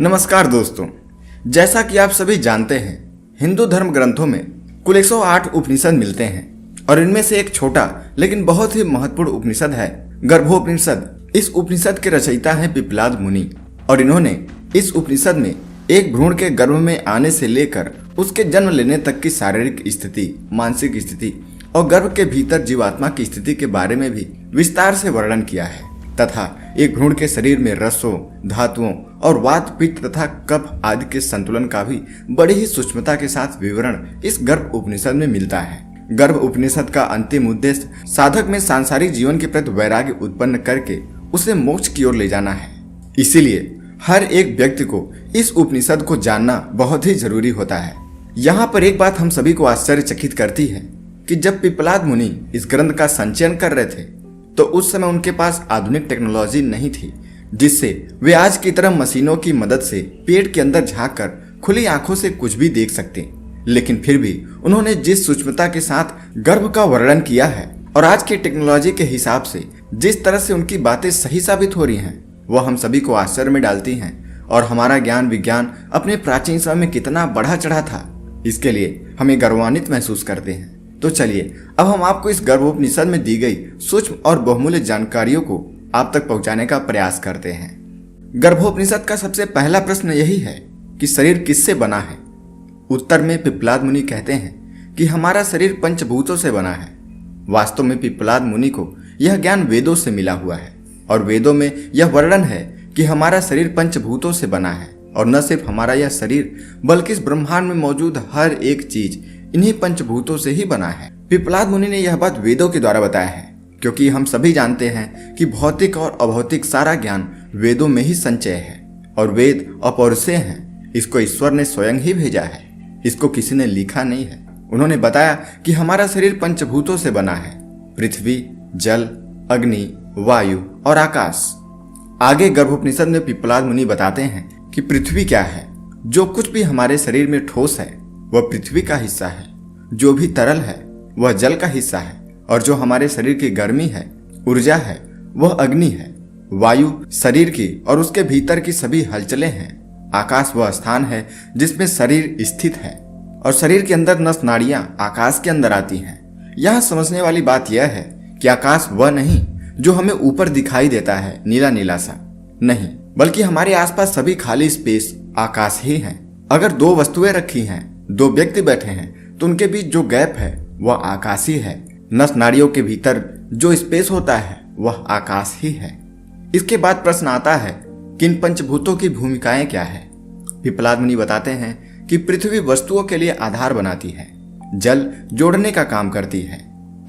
नमस्कार दोस्तों, जैसा कि आप सभी जानते हैं, हिंदू धर्म ग्रंथों में कुल 108 उपनिषद मिलते हैं और इनमें से एक छोटा लेकिन बहुत ही महत्वपूर्ण उपनिषद है गर्भोपनिषद। इस उपनिषद के रचयिता हैं पिप्पलाद मुनि और इन्होंने इस उपनिषद में एक भ्रूण के गर्भ में आने से लेकर उसके जन्म लेने तक की शारीरिक स्थिति, मानसिक स्थिति और गर्भ के भीतर जीवात्मा की स्थिति के बारे में भी विस्तार से वर्णन किया है तथा एक भ्रूण के शरीर में रसों, धातुओं और वात, पित्त तथा कफ आदि के संतुलन का भी बड़ी ही सूक्ष्मता के साथ विवरण इस गर्भ उपनिषद में मिलता है। गर्भ उपनिषद का अंतिम उद्देश्य साधक में सांसारिक जीवन के प्रति वैराग्य उत्पन्न करके उसे मोक्ष की ओर ले जाना है। इसीलिए हर एक व्यक्ति को इस उपनिषद को जानना बहुत ही जरूरी होता है। यहाँ पर एक बात हम सभी को आश्चर्यचकित करती है कि जब पिप्पलाद मुनि इस ग्रंथ का संचयन कर रहे थे तो उस समय उनके पास आधुनिक टेक्नोलॉजी नहीं थी जिससे वे आज की तरह मशीनों की मदद से पेट के अंदर झांक कर खुली आंखों से कुछ भी देख सकते। लेकिन फिर भी उन्होंने जिस सूक्ष्मता के साथ गर्भ का वर्णन किया है और आज की टेक्नोलॉजी के हिसाब से जिस तरह से उनकी बातें सही साबित हो रही हैं, वह हम सभी को आश्चर्य में डालती हैं और हमारा ज्ञान विज्ञान अपने प्राचीन समय में कितना बढ़ा चढ़ा था, इसके लिए हमें गर्वान्वित महसूस करते हैं। तो चलिए अब हम आपको इस गर्भोपनिषद में दी गई सूक्ष्म और बहुमूल्य जानकारियों को आप तक पहुंचाने का प्रयास करते हैं। गर्भोपनिषद का सबसे पहला प्रश्न यही है कि शरीर किससे बना है। उत्तर में पिप्पलाद मुनि कहते हैं कि हमारा शरीर पंचभूतों से बना है। वास्तव में पिप्पलाद मुनि को यह ज्ञान वेदों से मिला हुआ है और वेदों में यह वर्णन है कि हमारा शरीर पंचभूतों से बना है और न सिर्फ हमारा यह शरीर बल्कि इस ब्रह्मांड में मौजूद हर एक चीज इन्हीं पंचभूतों से ही बना है। पिप्पलाद मुनि ने यह बात वेदों के द्वारा बताया है क्योंकि हम सभी जानते हैं कि भौतिक और अभौतिक सारा ज्ञान वेदों में ही संचय है और वेद अपौरुषेय हैं। इसको ईश्वर ने स्वयं ही भेजा है, इसको किसी ने लिखा नहीं है। उन्होंने बताया कि हमारा शरीर पंचभूतों से बना है, पृथ्वी, जल, अग्नि, वायु और आकाश। आगे गर्भोपनिषद में पिप्पलाद मुनि बताते हैं कि पृथ्वी क्या है। जो कुछ भी हमारे शरीर में ठोस है वह पृथ्वी का हिस्सा है, जो भी तरल है वह जल का हिस्सा है और जो हमारे शरीर की गर्मी है, ऊर्जा है, वह अग्नि है। वायु शरीर की और उसके भीतर की सभी हलचलें हैं। आकाश वह स्थान है जिसमें शरीर स्थित है और शरीर के अंदर नस नाड़ियां आकाश के अंदर आती हैं। यह समझने वाली बात यह है कि आकाश वह नहीं जो हमें ऊपर दिखाई देता है नीला नीला सा, नहीं, बल्कि हमारे आसपास सभी खाली स्पेस आकाश ही है। अगर दो वस्तुएं रखी हैं, दो व्यक्ति बैठे हैं तो उनके बीच जो गैप है वह आकाश ही है। नस नाड़ियों के भीतर जो स्पेस होता है वह आकाश ही है। इसके बाद प्रश्न आता है कि इन पंचभूतों की भूमिकाएं क्या है। पिप्पलाद मुनि बताते हैं कि पृथ्वी वस्तुओं के लिए आधार बनाती है, जल जोड़ने का काम करती है,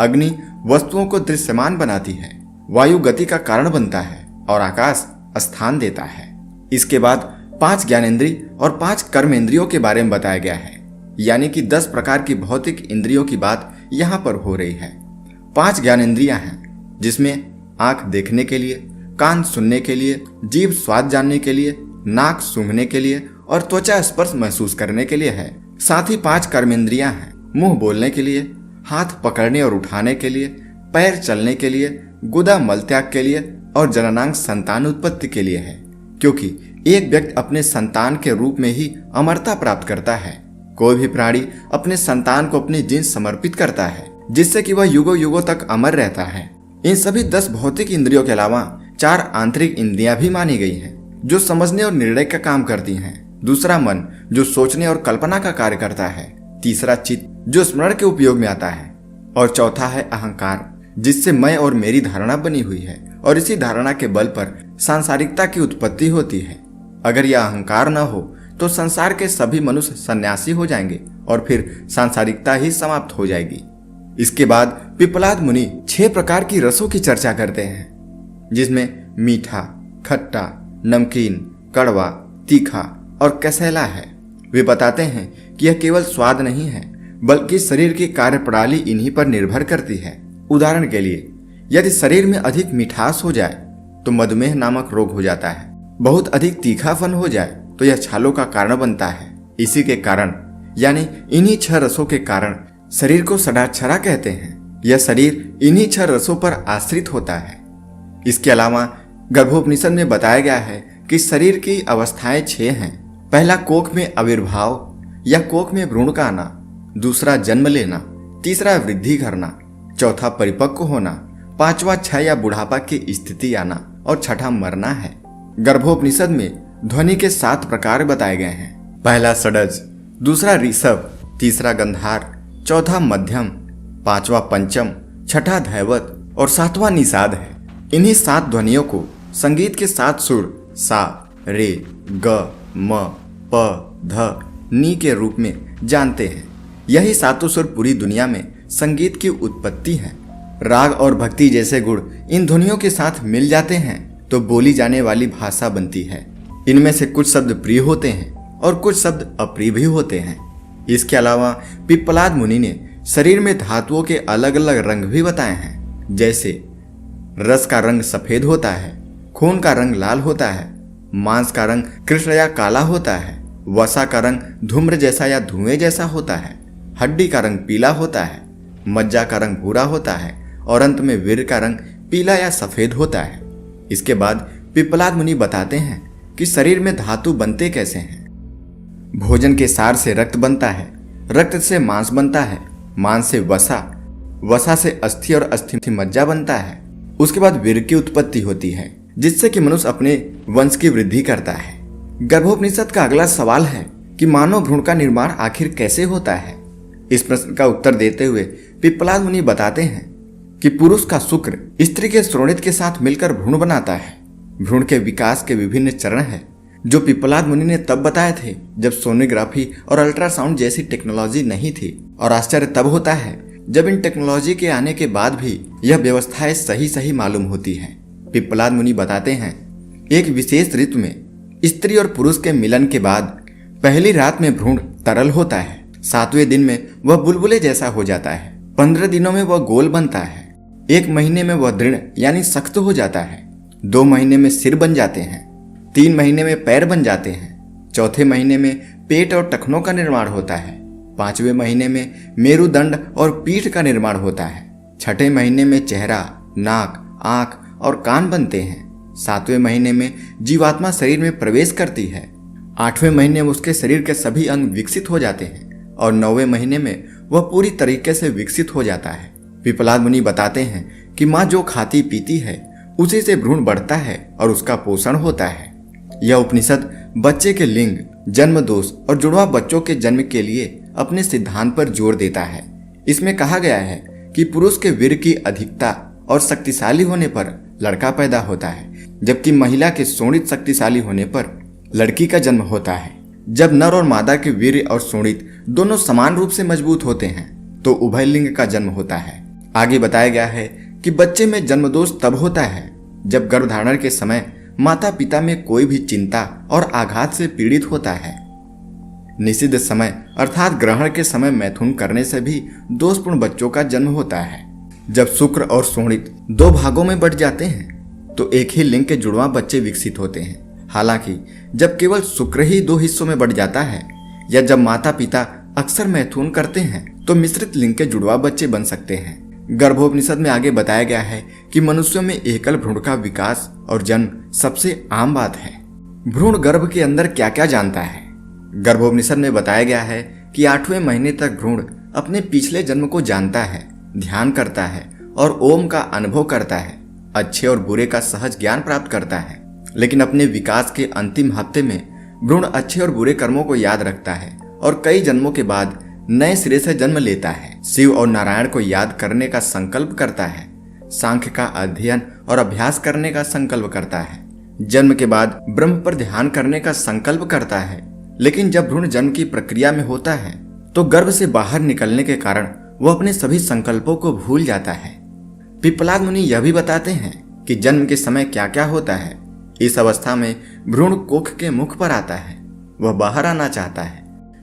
अग्नि वस्तुओं को दृश्यमान बनाती है, वायु गति का कारण बनता है और आकाश स्थान देता है। इसके बाद 5 ज्ञानेंद्रिय और 5 कर्मेंद्रियों के बारे में बताया गया है, यानी कि 10 प्रकार की भौतिक इंद्रियों की बात यहाँ पर हो रही है। 5 ज्ञानेंद्रियां हैं जिसमें आंख देखने के लिए, कान सुनने के लिए, जीभ स्वाद जानने के लिए, नाक सूंघने के लिए और त्वचा स्पर्श महसूस करने के लिए है। साथ ही 5 कर्मेंद्रियां हैं, मुंह बोलने के लिए, हाथ पकड़ने और उठाने के लिए, पैर चलने के लिए, गुदा मलत्याग के लिए और जननांग संतान उत्पत्ति के लिए है, क्योंकि एक व्यक्ति अपने संतान के रूप में ही अमरता प्राप्त करता है। कोई भी प्राणी अपने संतान को अपनी जीन्स समर्पित करता है जिससे कि वह युगों युगों तक अमर रहता है। इन सभी 10 भौतिक इंद्रियों के अलावा 4 आंतरिक इंद्रियां भी मानी गई हैं जो समझने और निर्णय का काम करती हैं। दूसरा मन जो सोचने और कल्पना का कार्य करता है। तीसरा चित्त जो स्मरण के उपयोग में आता है और चौथा है अहंकार जिससे मैं और मेरी धारणा बनी हुई है और इसी धारणा के बल पर सांसारिकता की उत्पत्ति होती है। अगर यह अहंकार न हो तो संसार के सभी मनुष्य सन्यासी हो जाएंगे और फिर सांसारिकता ही समाप्त हो जाएगी। इसके बाद पिप्पलाद मुनि 6 प्रकार की रसों की चर्चा करते हैं जिसमें मीठा, खट्टा, नमकीन, कड़वा, तीखा और कसैला है। वे बताते हैं कि यह केवल स्वाद नहीं है बल्कि शरीर की कार्यप्रणाली इन्हीं पर निर्भर करती है। उदाहरण के लिए यदि शरीर में अधिक मिठास हो जाए तो मधुमेह नामक रोग हो जाता है। बहुत अधिक तीखापन हो जाए तो यह छालों का कारण बनता है। इसी के कारण यानी इन्हीं 6 रसों के कारण शरीर को षडाक्षरा कहते हैं। यह शरीर इन्हीं 6 रसों पर आश्रित होता है। इसके अलावा गर्भोपनिषद में बताया गया है कि शरीर की अवस्थाएं 6 हैं। पहला कोख में आविर्भाव या कोख में भ्रूण का आना, दूसरा जन्म लेना, तीसरा वृद्धि करना, चौथा परिपक्व होना, पांचवा क्षय या बुढ़ापा की स्थिति आना और छठा मरना है। गर्भोपनिषद में ध्वनि के 7 प्रकार बताए गए हैं। पहला षडज, दूसरा ऋषभ, तीसरा गंधार, चौथा मध्यम, पांचवा पंचम, छठा धैवत और सातवां निषाद है। इन्हीं 7 ध्वनियों को संगीत के 7 सुर सा, रे, ग, म, प, ध, नी के रूप में जानते हैं। यही 7 सुर पूरी दुनिया में संगीत की उत्पत्ति है। राग और भक्ति जैसे गुण इन ध्वनियों के साथ मिल जाते हैं तो बोली जाने वाली भाषा बनती है। इनमें से कुछ शब्द प्रिय होते हैं और कुछ शब्द अप्रिय भी होते हैं। इसके अलावा पिप्पलाद मुनि ने शरीर में धातुओं के अलग अलग रंग भी बताए हैं। जैसे रस का रंग सफेद होता है, खून का रंग लाल होता है, मांस का रंग कृष्ण या काला होता है, वसा का रंग धूम्र जैसा या धुएं जैसा होता है, हड्डी का रंग पीला होता है, मज्जा का रंग भूरा होता है और अंत में वीर का रंग पीला या सफेद होता है। इसके बाद पिप्पलाद मुनि बताते हैं कि शरीर में धातु बनते कैसे हैं। भोजन के सार से रक्त बनता है, रक्त से मांस बनता है, मांस से वसा, वसा से अस्थि और अस्थि से मज्जा बनता है। उसके बाद वीर की उत्पत्ति होती है जिससे कि मनुष्य अपने वंश की वृद्धि करता है। गर्भोपनिषद का अगला सवाल है कि मानव भ्रूण का निर्माण आखिर कैसे होता है। इस प्रश्न का उत्तर देते हुए पिप्पलाद मुनि बताते हैं कि पुरुष का शुक्र स्त्री के श्रोणित के साथ मिलकर भ्रूण बनाता है। भ्रूण के विकास के विभिन्न चरण हैं जो पिप्पलाद मुनि ने तब बताए थे जब सोनोग्राफी और अल्ट्रासाउंड जैसी टेक्नोलॉजी नहीं थी, और आश्चर्य तब होता है जब इन टेक्नोलॉजी के आने के बाद भी यह व्यवस्थाएं सही मालूम होती हैं। पिप्पलाद मुनि बताते हैं, एक विशेष ऋतु में स्त्री और पुरुष के मिलन के बाद पहली रात में भ्रूण तरल होता है, 7वें दिन में वह बुलबुले जैसा हो जाता है, 15 दिनों में वह गोल बनता है, 1 महीने में वह दृढ़ यानी सख्त हो जाता है, 2 महीने में सिर बन जाते हैं, 3 महीने में पैर बन जाते हैं, चौथे महीने में पेट और टखनों का निर्माण होता है, 5वें महीने में मेरुदंड और पीठ का निर्माण होता है, 6ठे महीने में चेहरा, नाक, आंख और कान बनते हैं, 7वें महीने में जीवात्मा शरीर में प्रवेश करती है, 8वें महीने में उसके शरीर के सभी अंग विकसित हो जाते हैं और 9वें महीने में वह पूरी तरीके से विकसित हो जाता है। पिप्पलाद मुनि बताते हैं कि माँ जो खाती पीती है उसी से भ्रूण बढ़ता है और उसका पोषण होता है। यह उपनिषद बच्चे के लिंग, जन्म दोष और जुड़वा बच्चों के जन्म के लिए अपने सिद्धांत पर जोर देता है। इसमें कहा गया है कि पुरुष के वीर की अधिकता और शक्तिशाली होने पर लड़का पैदा होता है, जबकि महिला के शोणित शक्तिशाली होने पर लड़की का जन्म होता है। जब नर और मादा के वीर्य और शोणित दोनों समान रूप से मजबूत होते हैं तो उभय लिंग का जन्म होता है। आगे बताया गया है कि बच्चे में जन्म दोष तब होता है जब गर्भधारण के समय माता पिता में कोई भी चिंता और आघात से पीड़ित होता है। निषिद्ध समय अर्थात ग्रहण के समय मैथुन करने से भी दोषपूर्ण बच्चों का जन्म होता है। जब शुक्र और शोणित 2 भागों में बंट जाते हैं तो एक ही लिंग के जुड़वा बच्चे विकसित होते हैं। हालांकि जब केवल शुक्र ही 2 हिस्सों में बंट जाता है या जब माता पिता अक्सर मैथुन करते हैं तो मिश्रित लिंग के जुड़वा बच्चे बन सकते हैं। गर्भोपनिषद में आगे बताया गया है कि मनुष्यों में एकल भ्रूण का विकास और जन्म सबसे आम बात है। भ्रूण गर्भ के अंदर क्या क्या जानता है। गर्भोपनिषद में बताया गया है कि 8वें महीने तक भ्रूण अपने पिछले जन्म को जानता है, ध्यान करता है और ओम का अनुभव करता है, अच्छे और बुरे का सहज ज्ञान प्राप्त करता है। लेकिन अपने विकास के अंतिम हफ्ते में भ्रूण अच्छे और बुरे कर्मों को याद रखता है और कई जन्मों के बाद नए सिरे से जन्म लेता है। शिव और नारायण को याद करने का संकल्प करता है, सांख्य का अध्ययन और अभ्यास करने का संकल्प करता है, जन्म के बाद ब्रह्म पर ध्यान करने का संकल्प करता है। लेकिन जब भ्रूण जन्म की प्रक्रिया में होता है तो गर्भ से बाहर निकलने के कारण वह अपने सभी संकल्पों को भूल जाता है। पिप्पलाद मुनि यह भी बताते हैं कि जन्म के समय क्या क्या होता है। इस अवस्था में भ्रूण कोख के मुख पर आता है, वह बाहर आना चाहता है।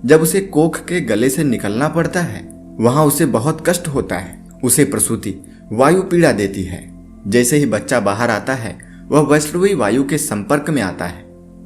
जब उसे कोख के गले से निकलना पड़ता है वहां उसे बहुत कष्ट होता है। उसे प्रसूति वायु पीड़ा देती है। जैसे ही बच्चा बाहर आता है वह वैष्णवी वायु के संपर्क में आता है।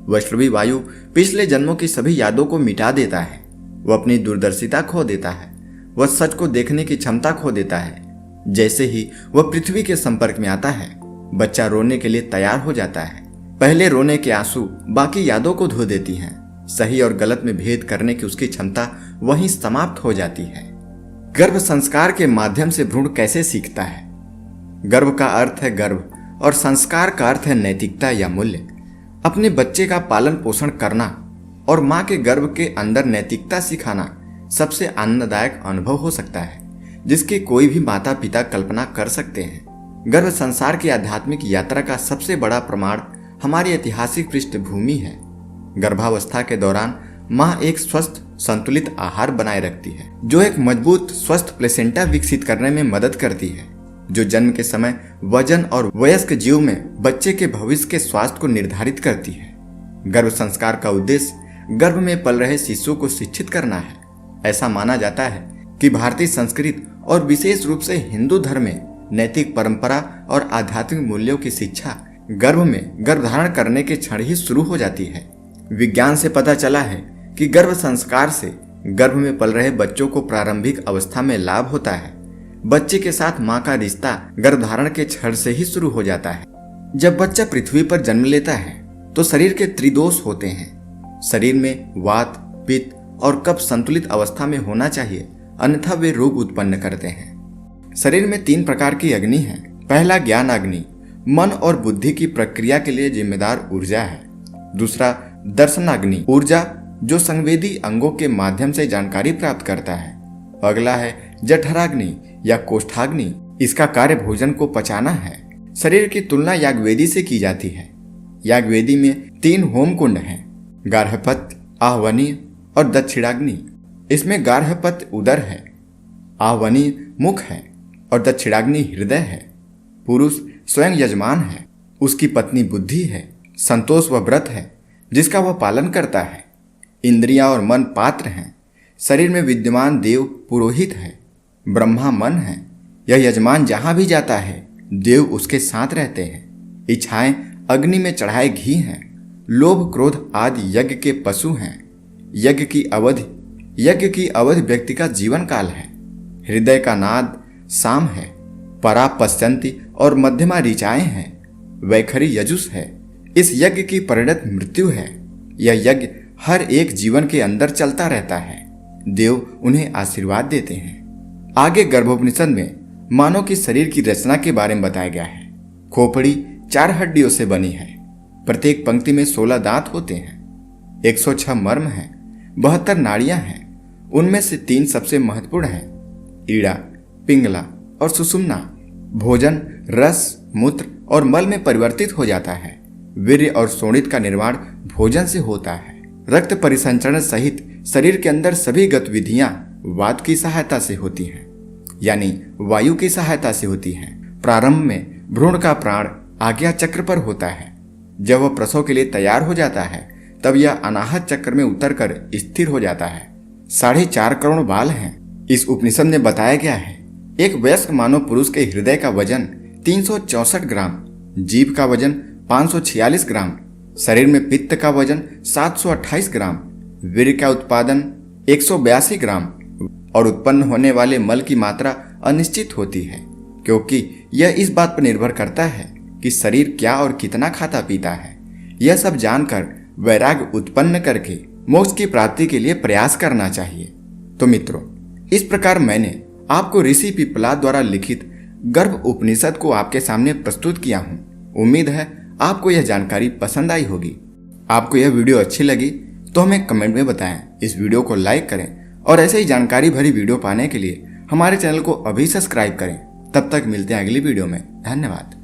वैष्णवी वायु पिछले जन्मों की सभी यादों को मिटा देता है। वह अपनी दूरदर्शिता खो देता है, वह सच को देखने की क्षमता खो देता है। जैसे ही वह पृथ्वी के संपर्क में आता है बच्चा रोने के लिए तैयार हो जाता है। पहले रोने के आंसू बाकी यादों को धो देती हैं। सही और गलत में भेद करने की उसकी क्षमता वहीं समाप्त हो जाती है। गर्भ संस्कार के माध्यम से भ्रूण कैसे सीखता है? गर्भ का अर्थ है गर्भ और संस्कार का अर्थ है नैतिकता या मूल्य। अपने बच्चे का पालन पोषण करना और माँ के गर्भ के अंदर नैतिकता सिखाना सबसे आनंददायक अनुभव हो सकता है, जिसकी कोई भी माता पिता कल्पना कर सकते हैं। गर्भ संसार की आध्यात्मिक यात्रा का सबसे बड़ा प्रमाण हमारी ऐतिहासिक पृष्ठभूमि है। गर्भावस्था के दौरान माँ एक स्वस्थ संतुलित आहार बनाए रखती है, जो एक मजबूत स्वस्थ प्लेसेंटा विकसित करने में मदद करती है, जो जन्म के समय वजन और वयस्क जीव में बच्चे के भविष्य के स्वास्थ्य को निर्धारित करती है। गर्भ संस्कार का उद्देश्य गर्भ में पल रहे शिशु को शिक्षित करना है। ऐसा माना जाता है कि भारतीय संस्कृति और विशेष रूप से हिंदू धर्म में नैतिक परंपरा और आध्यात्मिक मूल्यों की शिक्षा गर्भ में गर्भधारण करने के क्षण ही शुरू हो जाती है। विज्ञान से पता चला है कि गर्भ संस्कार से गर्भ में पल रहे बच्चों को प्रारंभिक अवस्था में लाभ होता है। बच्चे के साथ माँ का रिश्ता गर्भधारण के क्षण से ही शुरू हो जाता है। जब बच्चा पृथ्वी पर जन्म लेता है तो शरीर के त्रिदोष होते हैं। शरीर में वात, पित्त और कफ संतुलित अवस्था में होना चाहिए, अन्यथा वे रोग उत्पन्न करते हैं। शरीर में 3 प्रकार की अग्नि है। पहला ज्ञान अग्नि, मन और बुद्धि की प्रक्रिया के लिए जिम्मेदार ऊर्जा है। दूसरा दर्शनाग्नि, ऊर्जा जो संवेदी अंगों के माध्यम से जानकारी प्राप्त करता है। अगला है जठराग्नि या कोष्ठाग्नि, इसका कार्य भोजन को पचाना है। शरीर की तुलना यागवेदी से की जाती है। यागवेदी में 3 होम कुंड हैं, गार्हपत्य, आहवनीय और दक्षिणाग्नि। इसमें गार्हपत्य उदर है, आहवनीय मुख है और दक्षिणाग्नि हृदय है। पुरुष स्वयं यजमान है, उसकी पत्नी बुद्धि है, संतोष व व्रत है जिसका वह पालन करता है। इंद्रियां और मन पात्र हैं। शरीर में विद्यमान देव पुरोहित है। ब्रह्मा मन है, यह यजमान जहां भी जाता है देव उसके साथ रहते हैं। इच्छाएं अग्नि में चढ़ाए घी हैं। लोभ क्रोध आदि यज्ञ के पशु हैं। यज्ञ की अवधि व्यक्ति का जीवन काल है। हृदय का नाद साम है। परा पश्चंती और मध्यमा ऋचाएं हैं। वैखरी यजुस है। इस यज्ञ की परिणत मृत्यु है। यह यज्ञ हर एक जीवन के अंदर चलता रहता है। देव उन्हें आशीर्वाद देते हैं। आगे गर्भोपनिषद में मानव की शरीर की रचना के बारे में बताया गया है। खोपड़ी 4 हड्डियों से बनी है। प्रत्येक पंक्ति में 16 दांत होते हैं। 106 मर्म हैं। 72 नाड़ियां हैं। उनमें से 3 सबसे महत्वपूर्ण हैं, ईड़ा, पिंगला और सुषुम्ना। भोजन रस, मूत्र और मल में परिवर्तित हो जाता है। वीर्य और शोणित का निर्माण भोजन से होता है। रक्त परिसंचरण सहित शरीर के अंदर सभी गतिविधियां वात की सहायता से होती हैं, यानी वायु की सहायता से होती हैं। प्रारंभ में भ्रूण का प्राण आज्ञा चक्र पर होता है। जब वह प्रसव के लिए तैयार हो जाता है तब यह अनाहत चक्र में उतरकर स्थिर हो जाता है। 4.5 करोड़ बाल हैं। इस उपनिषद में बताया गया है एक वयस्क मानव पुरुष के हृदय का वजन 364 ग्राम, जीभ का वजन 546 ग्राम, शरीर में पित्त का वजन 728 ग्राम, वीर्य का उत्पादन 182 ग्राम और उत्पन्न होने वाले मल की मात्रा अनिश्चित होती है, क्योंकि यह इस बात पर निर्भर करता है कि शरीर क्या और कितना खाता पीता है। यह सब जानकर वैराग्य उत्पन्न करके मोक्ष की प्राप्ति के लिए प्रयास करना चाहिए। तो मित्रों, इस प्रकार मैंने आपको ऋषि पिप्पलाद द्वारा लिखित गर्भ उपनिषद को आपके सामने प्रस्तुत किया हूँ। उम्मीद है आपको यह जानकारी पसंद आई होगी। आपको यह वीडियो अच्छी लगी तो हमें कमेंट में बताएं। इस वीडियो को लाइक करें और ऐसे ही जानकारी भरी वीडियो पाने के लिए हमारे चैनल को अभी सब्सक्राइब करें। तब तक मिलते हैं अगली वीडियो में। धन्यवाद।